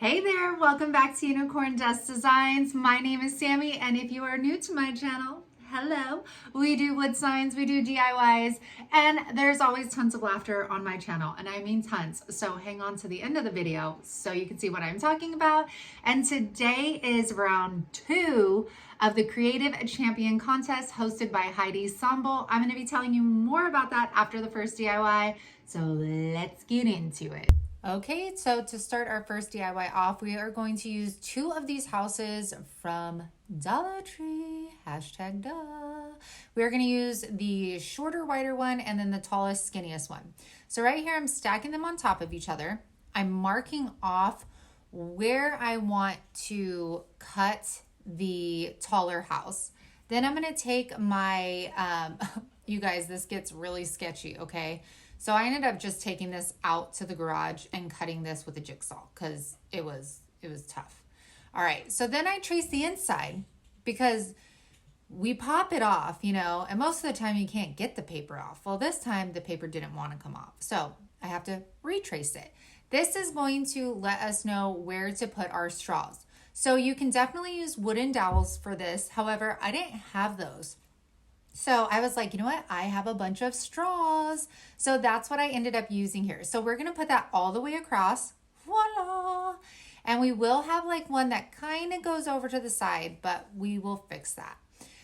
Hey there, welcome back to Unicorn Dust Designs. My name is Sammy, and if you are new to my channel, hello. We do wood signs, we do DIYs, and there's always tons of laughter on my channel, and I mean tons. So hang on to the end of the video so you can see what I'm talking about. And today is round 2 of the Creative Champion Contest hosted by Heidi Sonboul. I'm gonna be telling you more about that after the first DIY, so let's get into it. Okay, so to start our first DIY off, we are going to use 2 of these houses from Dollar Tree, hashtag duh. We are gonna use the shorter, wider one and then the tallest, skinniest one. So right here, I'm stacking them on top of each other. I'm marking off where I want to cut the taller house. Then I'm gonna take my, you guys, this gets really sketchy, okay? So I ended up just taking this out to the garage and cutting this with a jigsaw because it was tough. All right, so then I trace the inside because we pop it off, you know, and most of the time you can't get the paper off. Well, this time the paper didn't want to come off, so I have to retrace it. This is going to let us know where to put our straws. So you can definitely use wooden dowels for this. However, I didn't have those. So I was like, you know what? I have a bunch of straws. So that's what I ended up using here. So we're going to put that all the way across. Voila. And we will have like one that kind of goes over to the side, but we will fix that.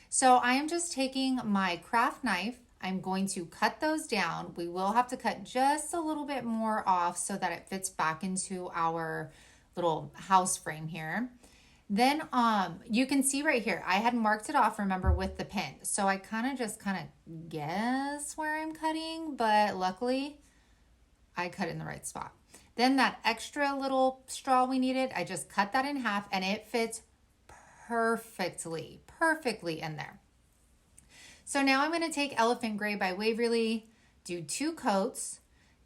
So I am just taking my craft knife. I'm going to cut those down. We will have to cut just a little bit more off so that it fits back into our little house frame here. Then you can see right here, I had marked it off, remember, with the pin. So I kind of guess where I'm cutting, but luckily I cut it in the right spot. Then that extra little straw we needed, I just cut that in half and it fits perfectly in there. So now I'm going to take Elephant Gray by Waverly, do 2 coats.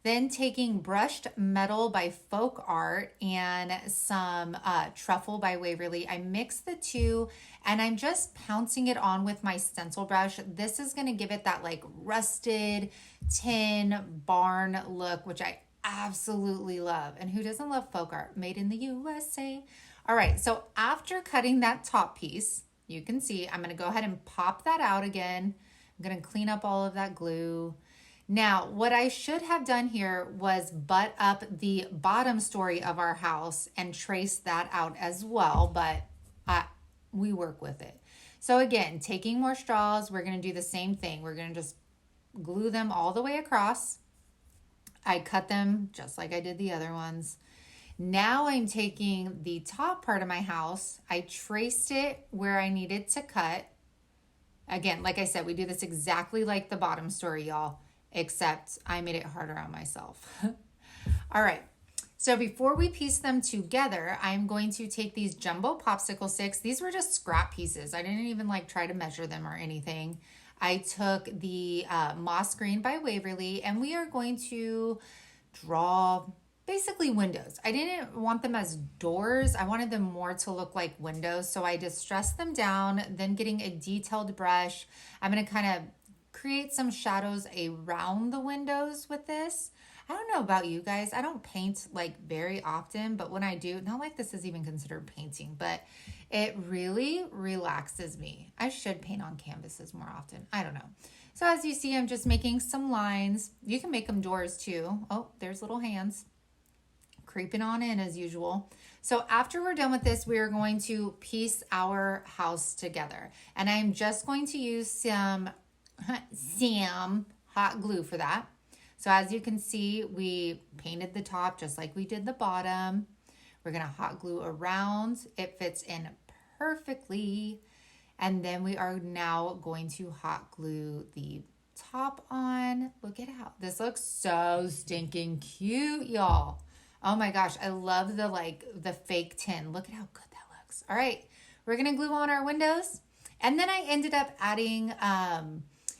Then taking Brushed Metal by Folk Art and some Truffle by Waverly, I mix the 2 and I'm just pouncing it on with my stencil brush. This is going to give it that like rusted tin barn look, which I absolutely love. And who doesn't love folk art? Made in the USA. All right, so after cutting that top piece, you can see I'm going to go ahead and pop that out again. I'm going to clean up all of that glue. Now, what I should have done here was butt up the bottom story of our house and trace that out as well, but we work with it. So again, taking more straws, we're going to do the same thing. We're going to just glue them all the way across. I cut them just like I did the other ones. Now I'm taking the top part of my house. I traced it where I needed to cut. Again, like I said, we do this exactly like the bottom story, y'all. Except I made it harder on myself. All right, so before we piece them together, I'm going to take these jumbo popsicle sticks. These were just scrap pieces. I didn't even like try to measure them or anything. I took the Moss Green by Waverly, and we are going to draw basically windows. I didn't want them as doors. I wanted them more to look like windows, so I distressed them down, then getting a detailed brush. I'm gonna kind of create some shadows around the windows with this. I don't know about you guys. I don't paint like very often, but when I do, not like this is even considered painting, but it really relaxes me. I should paint on canvases more often. I don't know. So as you see, I'm just making some lines. You can make them doors too. Oh, there's little hands creeping on in as usual. So after we're done with this, we are going to piece our house together. And I'm just going to use some hot glue for that. So as you can see, we painted the top just like we did the bottom. We're gonna hot glue around. It fits in perfectly. And then we are now going to hot glue the top on. Look at how this looks so stinking cute, y'all. Oh my gosh, I love the fake tin. Look at how good that looks. All right, we're gonna glue on our windows. And then I ended up adding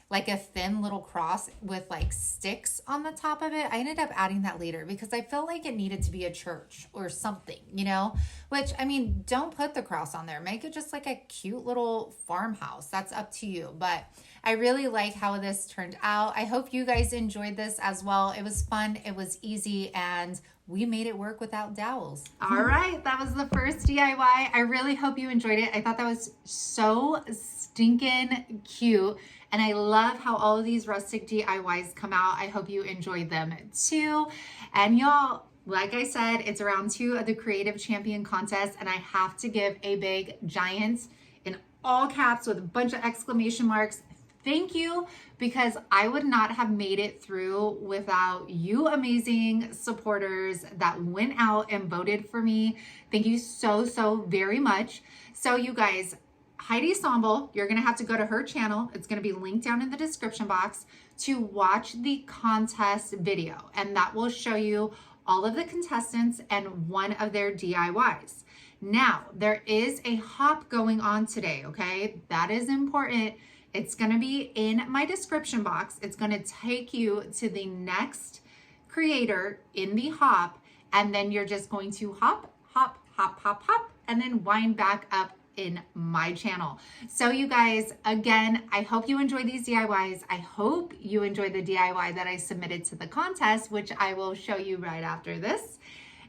like a thin little cross with like sticks on the top of it. I ended up adding that later because I felt like it needed to be a church or something, you know, which I mean, don't put the cross on there. Make it just like a cute little farmhouse. That's up to you. But I really like how this turned out. I hope you guys enjoyed this as well. It was fun. It was easy. And we made it work without dowels. All right, that was the first DIY. I really hope you enjoyed it. I thought that was so stinking cute. And I love how all of these rustic DIYs come out. I hope you enjoyed them too. And y'all, like I said, it's round 2 of the Creative Champion contest. And I have to give a big giant in all caps with a bunch of exclamation marks thank you, because I would not have made it through without you amazing supporters that went out and voted for me. Thank you so, so very much. So you guys, Heidi Sonboul, you're going to have to go to her channel. It's going to be linked down in the description box to watch the contest video. And that will show you all of the contestants and one of their DIYs. Now, there is a hop going on today, okay? That is important. It's going to be in my description box. It's going to take you to the next creator in the hop, and then you're just going to hop, hop, hop, hop, hop, and then wind back up in my channel. So you guys, again, I hope you enjoy these DIYs. I hope you enjoy the DIY that I submitted to the contest, which I will show you right after this.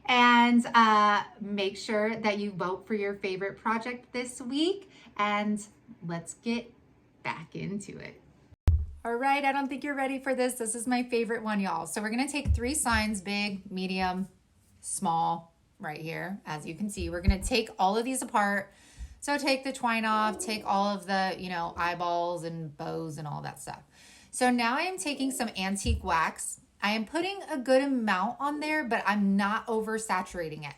And make sure that you vote for your favorite project this week, and let's get back into it. All right, I don't think you're ready for this. This is my favorite one, y'all. So we're gonna take 3 signs, big, medium, small, right here. As you can see, we're gonna take all of these apart. So take the twine off, take all of the, eyeballs and bows and all that stuff. So now I am taking some antique wax. I am putting a good amount on there, but I'm not oversaturating it.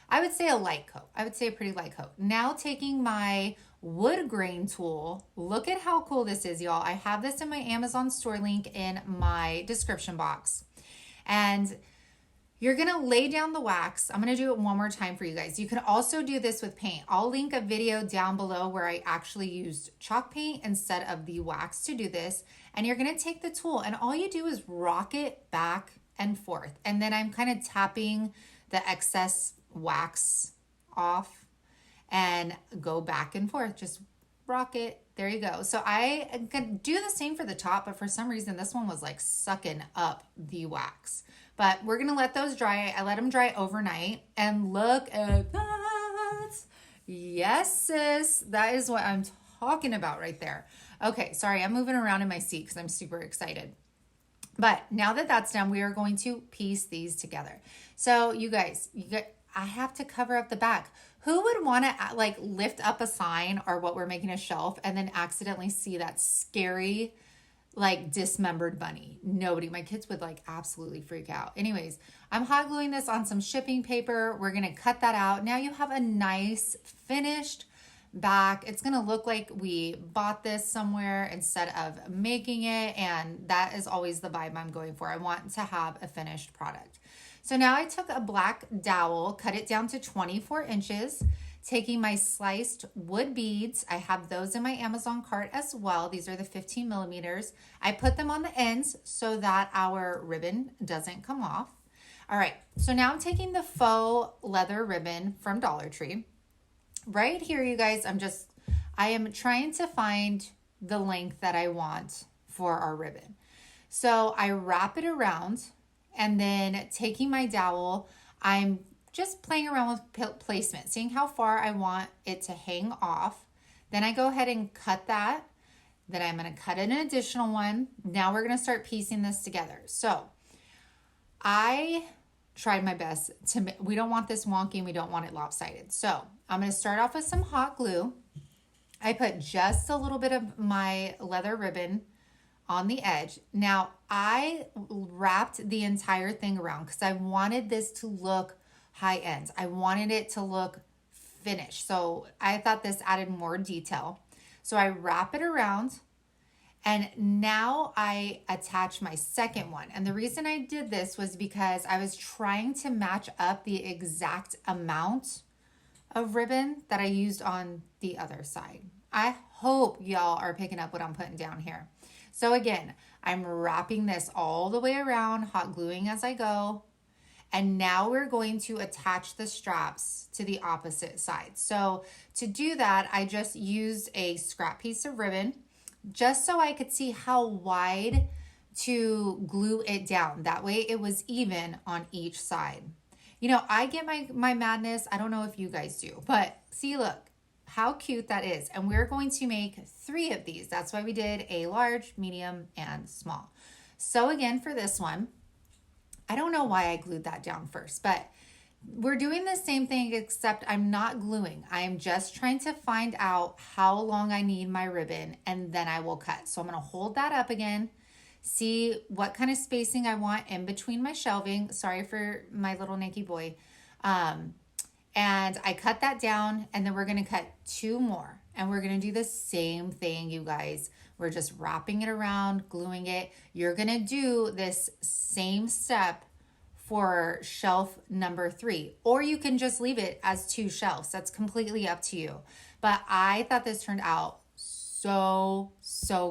I would say a light coat. I would say a pretty light coat. Now taking my wood grain tool. Look at how cool this is, y'all. I have this in my Amazon store link in my description box. And you're gonna lay down the wax. I'm gonna do it one more time for you guys. You can also do this with paint. I'll link a video down below where I actually used chalk paint instead of the wax to do this. And you're gonna take the tool and all you do is rock it back and forth. And then I'm kind of tapping the excess wax off and go back and forth. Just rock it. There you go. So I could do the same for the top, but for some reason this one was like sucking up the wax. But we're gonna let those dry. I let them dry overnight, and look at that. Yes, sis. That is what I'm talking about right there. Okay, sorry, I'm moving around in my seat because I'm super excited. But now that that's done, we are going to piece these together. So you guys, I have to cover up the back. Who would want to like lift up a sign or what we're making a shelf and then accidentally see that scary like dismembered bunny? Nobody. My kids would like absolutely freak out. Anyways, I'm hot gluing this on some shipping paper. We're going to cut that out. Now you have a nice finished back. It's going to look like we bought this somewhere instead of making it. And that is always the vibe I'm going for. I want to have a finished product. So now I took a black dowel, cut it down to 24 inches, taking my sliced wood beads. I have those in my Amazon cart as well. These are the 15 millimeters. I put them on the ends so that our ribbon doesn't come off. All right, so now I'm taking the faux leather ribbon from Dollar Tree. Right here, you guys, I am trying to find the length that I want for our ribbon. So I wrap it around, and then taking my dowel, I'm just playing around with placement, seeing how far I want it to hang off. Then I go ahead and cut that. Then I'm going to cut an additional one. Now we're going to start piecing this together. So I tried my best we don't want this wonky and we don't want it lopsided. So I'm going to start off with some hot glue. I put just a little bit of my leather ribbon on the edge. Now I wrapped the entire thing around because I wanted this to look high end. I wanted it to look finished. So I thought this added more detail. So I wrap it around, and now I attach my second one. And the reason I did this was because I was trying to match up the exact amount of ribbon that I used on the other side. I hope y'all are picking up what I'm putting down here. So again, I'm wrapping this all the way around, hot gluing as I go. And now we're going to attach the straps to the opposite side. So to do that, I just used a scrap piece of ribbon just so I could see how wide to glue it down. That way it was even on each side. You know, I get my madness. I don't know if you guys do, but see, look how cute that is. And we're going to make 3 of these. That's why we did a large, medium, and small. So again, for this one, I don't know why I glued that down first, but we're doing the same thing, except I'm not gluing. I am just trying to find out how long I need my ribbon, and then I will cut. So I'm going to hold that up again, see what kind of spacing I want in between my shelving. Sorry for my little Nikki boy. And I cut that down, and then we're going to cut 2 more. And we're going to do the same thing, you guys. We're just wrapping it around, gluing it. You're going to do this same step for shelf number 3, or you can just leave it as 2 shelves. That's completely up to you. But I thought this turned out so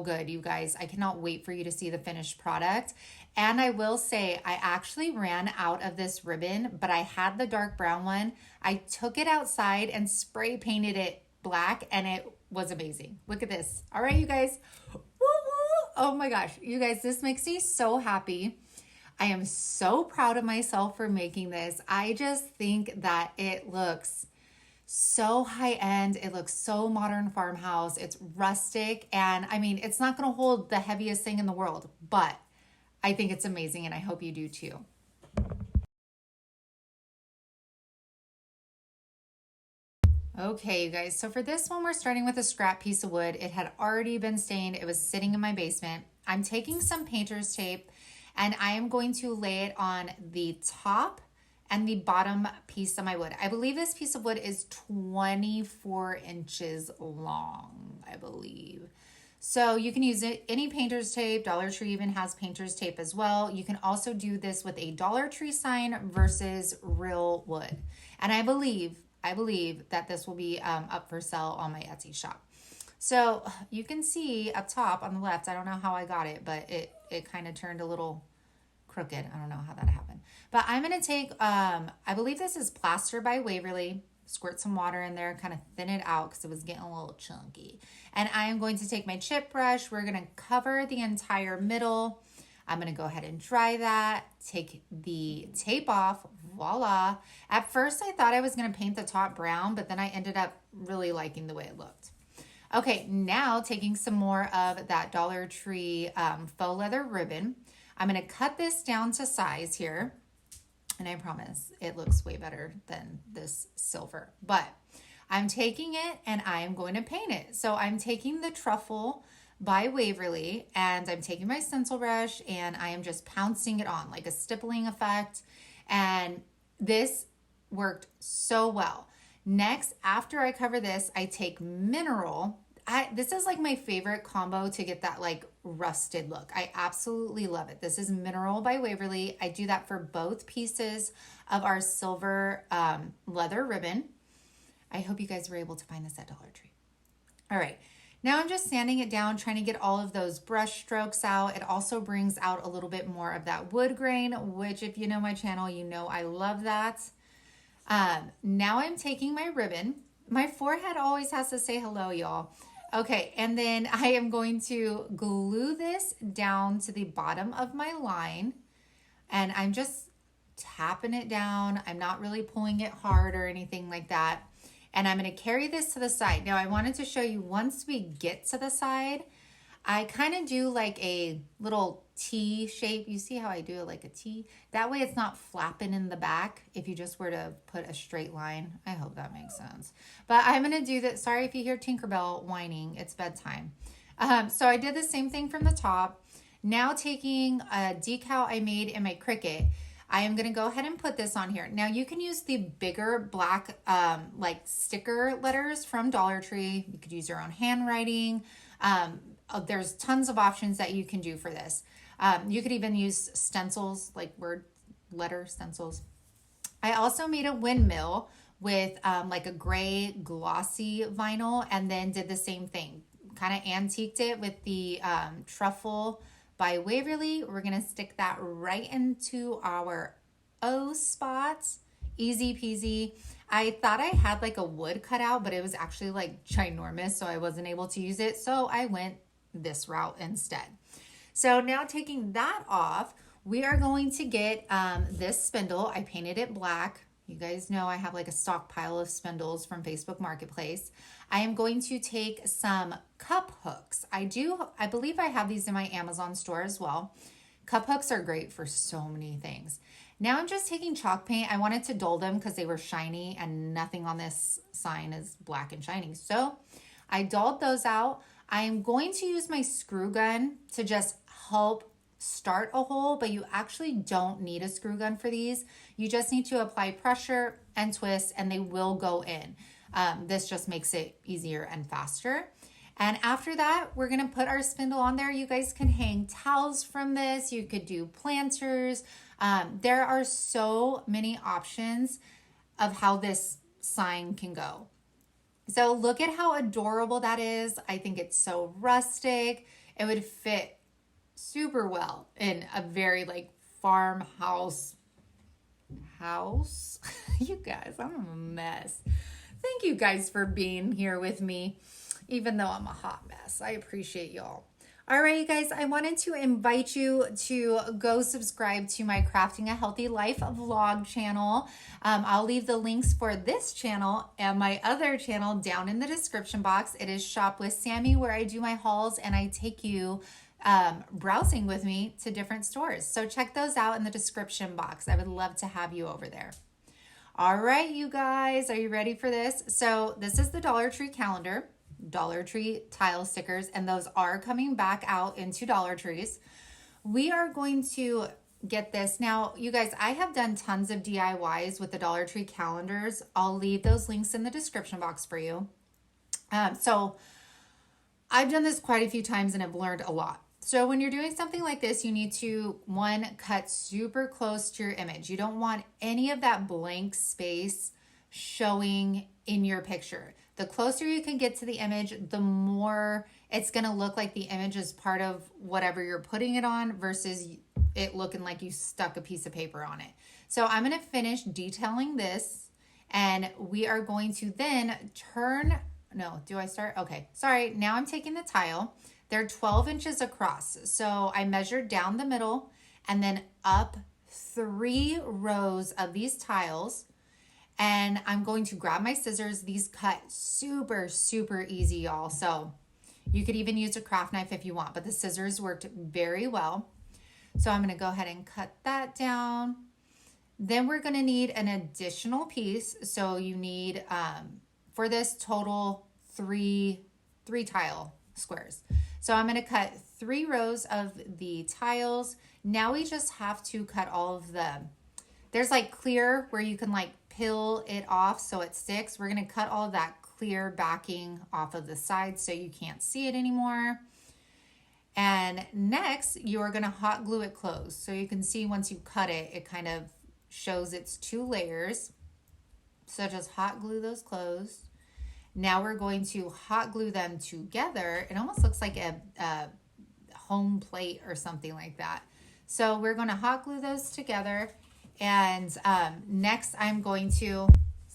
good, you guys. I cannot wait for you to see the finished product. And I will say, I actually ran out of this ribbon, but I had the dark brown one. I took it outside and spray painted it black, and it was amazing. Look at this. All right, you guys. Woo, woo. Oh my gosh, you guys, this makes me so happy. I am so proud of myself for making this. I just think that it looks so high end. It looks so modern farmhouse. It's rustic. And I mean, it's not going to hold the heaviest thing in the world, but I think it's amazing. And I hope you do too. Okay, you guys. So for this one, we're starting with a scrap piece of wood. It had already been stained. It was sitting in my basement. I'm taking some painter's tape, and I am going to lay it on the top and the bottom piece of my wood. I believe this piece of wood is 24 inches long, I believe. So you can use it, any painter's tape. Dollar Tree even has painter's tape as well. You can also do this with a Dollar Tree sign versus real wood. And I believe that this will be up for sale on my Etsy shop. So you can see up top on the left, I don't know how I got it, but it kind of turned a little crooked. I don't know how that happened. But I'm going to take, I believe this is Plaster by Waverly. Squirt some water in there, kind of thin it out because it was getting a little chunky. And I am going to take my chip brush. We're going to cover the entire middle. I'm going to go ahead and dry that. Take the tape off. Voila. At first, I thought I was going to paint the top brown, but then I ended up really liking the way it looked. Okay, now taking some more of that Dollar Tree faux leather ribbon. I'm going to cut this down to size here. And I promise it looks way better than this silver. But I'm taking it and I am going to paint it. So I'm taking the Truffle by Waverly, and I'm taking my stencil brush and I am just pouncing it on like a stippling effect. And this worked so well. Next, after I cover this, I take Mineral. This is like my favorite combo to get that like rusted look. I absolutely love it. This is Mineral by Waverly. I do that for both pieces of our silver leather ribbon. I hope you guys were able to find this at Dollar Tree. All right. Now I'm just sanding it down, trying to get all of those brush strokes out. It also brings out a little bit more of that wood grain, which if you know my channel, you know I love that. Now I'm taking my ribbon. My forehead always has to say hello, y'all. Okay, and then I am going to glue this down to the bottom of my line, and I'm just tapping it down. I'm not really pulling it hard or anything like that. And I'm going to carry this to the side. Now, I wanted to show you once we get to the side, I kind of do like a little T shape. You see how I do it like a T? That way it's not flapping in the back if you just were to put a straight line. I hope that makes sense. But I'm going to do that. Sorry if you hear Tinkerbell whining. It's bedtime. So I did the same thing from the top. Now taking a decal I made in my Cricut, I am going to go ahead and put this on here. Now you can use the bigger black like sticker letters from Dollar Tree. You could use your own handwriting. There's tons of options that you can do for this. You could even use stencils, like word letter stencils. I also made a windmill with like a gray glossy vinyl, and then did the same thing. Kind of antiqued it with the Truffle by Waverly. We're going to stick that right into our O spots. Easy peasy. I thought I had like a wood cutout, but it was actually like ginormous, so I wasn't able to use it. So I went this route instead. So now taking that off, we are going to get this spindle. I painted it black. You guys know I have like a stockpile of spindles from Facebook Marketplace. I am going to take some cup hooks. I believe I have these in my Amazon store as well. Cup hooks are great for so many things. Now I'm just taking chalk paint. I wanted to dull them because they were shiny and nothing on this sign is black and shiny. So I dulled those out. I am going to use my screw gun to just help start a hole, but you actually don't need a screw gun for these. You just need to apply pressure and twist and they will go in. This just makes it easier and faster. And after that, we're gonna put our spindle on there. You guys can hang towels from this. You could do planters. There are so many options of how this sign can go. So look at how adorable that is. I think it's so rustic. It would fit super well in a very like farmhouse house. You guys, I'm a mess. Thank you guys for being here with me, even though I'm a hot mess. I appreciate y'all. All right, you guys, I wanted to invite you to go subscribe to my Crafting a Healthy Life vlog channel. I'll leave the links for this channel and my other channel down in the description box. It is Shop with Sammy, where I do my hauls and I take you browsing with me to different stores. So check those out in the description box. I would love to have you over there. All right, you guys, are you ready for this? So this is the Dollar Tree calendar, Dollar Tree tile stickers, and those are coming back out into Dollar Trees. We are going to get this. Now, you guys, I have done tons of DIYs with the Dollar Tree calendars. I'll leave those links in the description box for you. So I've done this quite a few times and I've learned a lot. So when you're doing something like this, you need to, one, cut super close to your image. You don't want any of that blank space showing in your picture. The closer you can get to the image, the more it's going to look like the image is part of whatever you're putting it on versus it looking like you stuck a piece of paper on it. So I'm going to finish detailing this and we are going to then Okay, sorry. Now I'm taking the tile. They're 12 inches across. So I measured down the middle and then up 3 rows of these tiles. And I'm going to grab my scissors. These cut super, super easy, y'all. So you could even use a craft knife if you want, but the scissors worked very well. So I'm going to go ahead and cut that down. Then we're going to need an additional piece. So you need, for this total, three tile squares. So I'm going to cut 3 rows of the tiles. Now we just have to cut all of there's like clear where you can like peel it off so it sticks. We're going to cut all of that clear backing off of the side so you can't see it anymore. And next you're going to hot glue it closed. So you can see once you cut it, it kind of shows its 2 layers. So just hot glue those closed. Now we're going to hot glue them together. It almost looks like a home plate or something like that. So we're going to hot glue those together. And next I'm going to,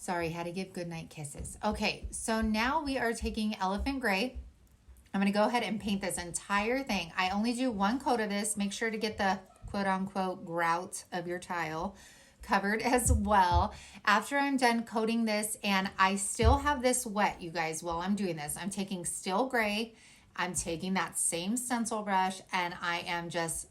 had to give goodnight kisses. Okay, so now we are taking elephant gray. I'm going to go ahead and paint this entire thing. I only do 1 coat of this. Make sure to get the quote unquote grout of your tile covered as well. After I'm done coating this, and I still have this wet, you guys, while I'm doing this, I'm taking still gray. I'm taking that same stencil brush and I am just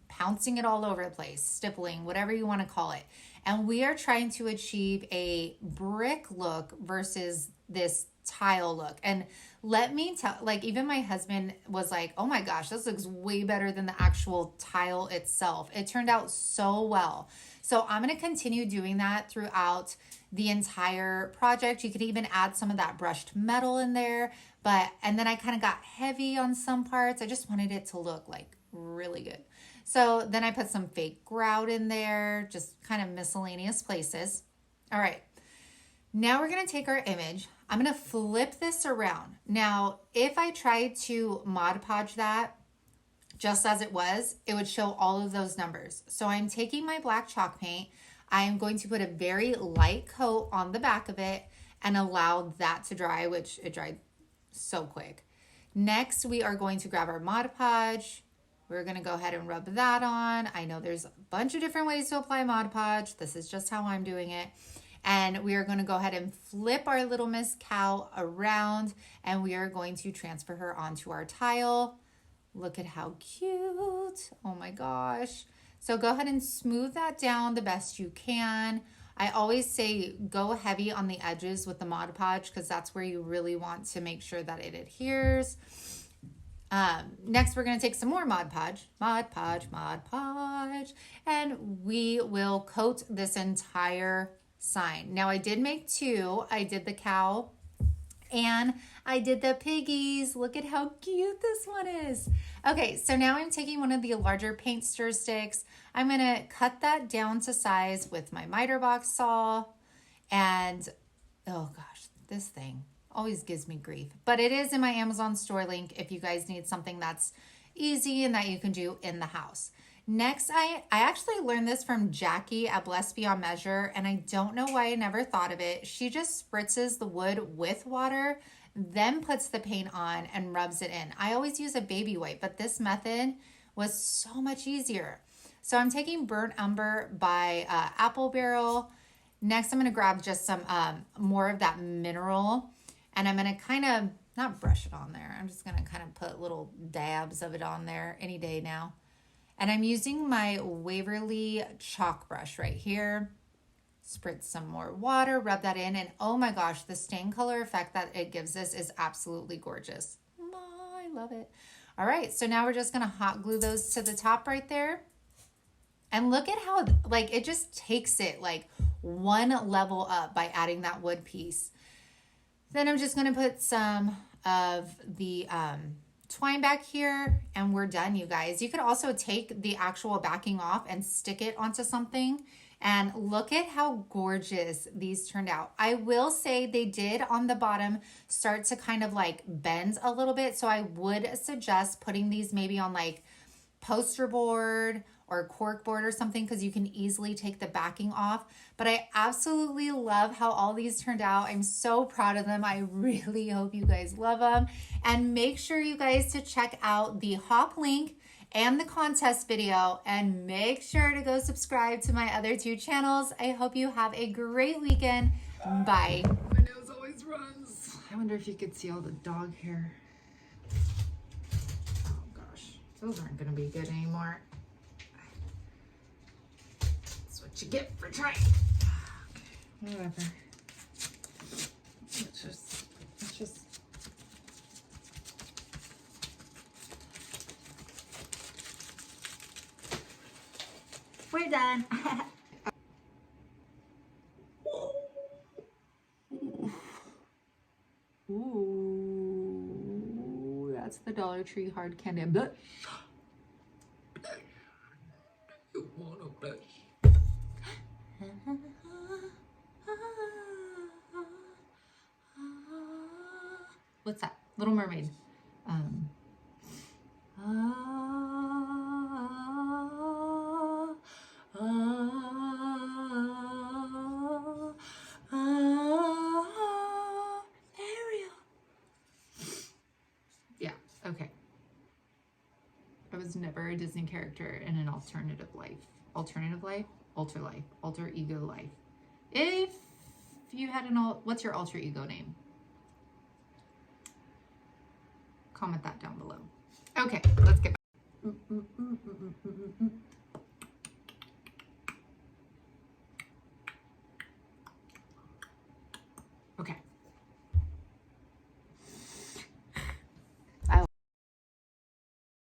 pouncing it all over the place, stippling, whatever you want to call it. And we are trying to achieve a brick look versus this tile look. And let me tell, like, even my husband was like, oh my gosh, this looks way better than the actual tile itself. It turned out so well. So I'm going to continue doing that throughout the entire project. You could even add some of that brushed metal in there, and then I kind of got heavy on some parts. I just wanted it to look like really good. So then I put some fake grout in there, just kind of miscellaneous places. All right. Now we're going to take our image. I'm going to flip this around. Now, if I tried to Mod Podge that just as it was, it would show all of those numbers. So I'm taking my black chalk paint. I am going to put a very light coat on the back of it and allow that to dry, which it dried so quick. Next, we are going to grab our Mod Podge We're gonna go ahead and rub that on. I know there's a bunch of different ways to apply Mod Podge. This is just how I'm doing it. And we are gonna go ahead and flip our little Miss Cow around, and we are going to transfer her onto our tile. Look at how cute. Oh my gosh. So go ahead and smooth that down the best you can. I always say go heavy on the edges with the Mod Podge because that's where you really want to make sure that it adheres. Next, we're going to take some more Mod Podge, and we will coat this entire sign. Now, I did make two. I did the cow and I did the piggies. Look at how cute this one is. Okay, so now I'm taking one of the larger paint stir sticks. I'm going to cut that down to size with my miter box saw. And, oh gosh, this thing always gives me grief. But it is in my Amazon store link if you guys need something that's easy and that you can do in the house. Next, I actually learned this from Jackie at Blessed Beyond Measure, and I don't know why I never thought of it. She just spritzes the wood with water, then puts the paint on and rubs it in. I always use a baby wipe, but this method was so much easier. So I'm taking Burnt Umber by Apple Barrel. Next, I'm going to grab just some more of that mineral, and I'm going to kind of, not brush it on there. I'm just going to kind of put little dabs of it on there any day now. And I'm using my Waverly chalk brush right here. Spritz some more water, rub that in, and oh my gosh, the stain color effect that it gives this is absolutely gorgeous. Oh, I love it. All right, so now we're just gonna hot glue those to the top right there. And look at how, like, it just takes it like one level up by adding that wood piece. Then I'm just gonna put some of the twine back here, and we're done, you guys. You could also take the actual backing off and stick it onto something, and look at how gorgeous these turned out. I will say they did on the bottom start to kind of like bend a little bit, so I would suggest putting these maybe on like poster board or cork board or something, because you can easily take the backing off. But I absolutely love how all these turned out. I'm so proud of them. I really hope you guys love them. And make sure you guys to check out the hop link and the contest video, and make sure to go subscribe to my other two channels. I hope you have a great weekend. Bye. My nose always runs. I wonder if you could see all the dog hair. Oh gosh, those aren't gonna be good anymore. That's what you get for trying. Okay, whatever. Let's just. We're done. Ooh, that's the Dollar Tree hard candy. Blush. You wanna blush? What's that? Little Mermaid. Ariel. Yeah, okay. I was never a Disney character in an alternative life. Alternative life? Alter life. Alter ego life. If you had what's your alter ego name? Comment that down below. Okay, let's get back.